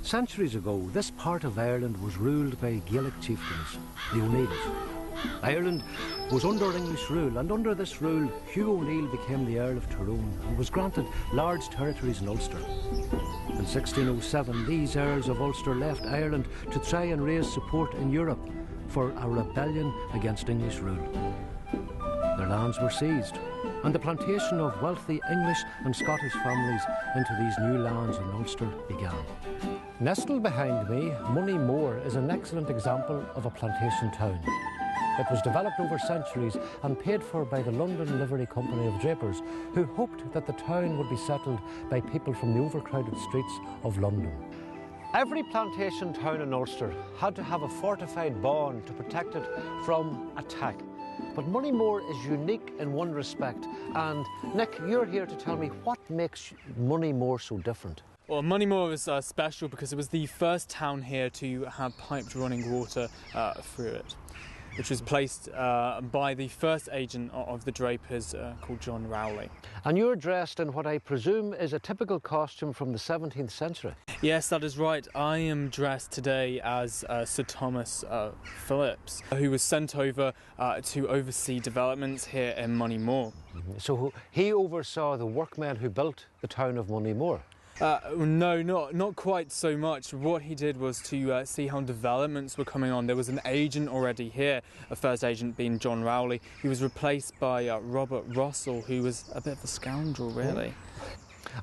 Centuries ago, this part of Ireland was ruled by Gaelic chieftains, the O'Neills. Ireland was under English rule, and under this rule, Hugh O'Neill became the Earl of Tyrone and was granted large territories in Ulster. In 1607, these Earls of Ulster left Ireland to try and raise support in Europe for a rebellion against English rule. Their lands were seized, and the plantation of wealthy English and Scottish families into these new lands in Ulster began. Nestled behind me, Moneymore is an excellent example of a plantation town. It was developed over centuries and paid for by the London Livery Company of Drapers, who hoped that the town would be settled by people from the overcrowded streets of London. Every plantation town in Ulster had to have a fortified bawn to protect it from attack. But Moneymore is unique in one respect, and Nick, you're here to tell me what makes Moneymore so different. Well, Moneymore was special because it was the first town here to have piped running water through it, which was placed by the first agent of the Drapers called John Rowley. And you're dressed in what I presume is a typical costume from the 17th century. Yes, that is right. I am dressed today as Sir Thomas Phillips, who was sent over to oversee developments here in Moneymore. So he oversaw the workmen who built the town of Moneymore? No, not quite so much. What he did was to see how developments were coming on. There was an agent already here, a first agent being John Rowley. He was replaced by Robert Russell, who was a bit of a scoundrel, really.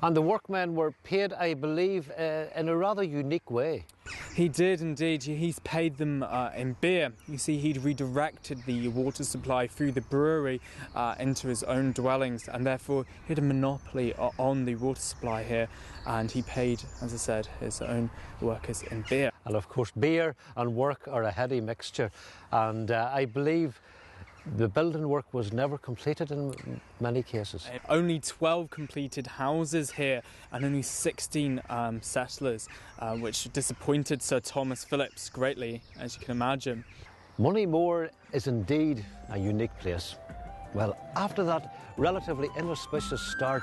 And the workmen were paid, I believe, in a rather unique way. He did indeed. He's paid them in beer. You see, he'd redirected the water supply through the brewery into his own dwellings, and therefore he had a monopoly on the water supply here, and he paid, as I said, his own workers in beer. And of course, beer and work are a heady mixture, and I believe the building work was never completed in many cases. Only 12 completed houses here and only 16 settlers, which disappointed Sir Thomas Phillips greatly, as you can imagine. Moneymore is indeed a unique place. Well, after that relatively inauspicious start,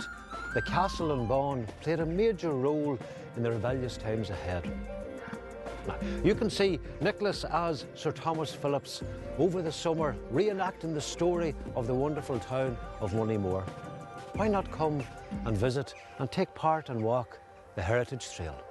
the castle and bawn played a major role in the rebellious times ahead. Now, you can see Nicholas as Sir Thomas Phillips over the summer reenacting the story of the wonderful town of Moneymore. Why not come and visit and take part and walk the Heritage Trail?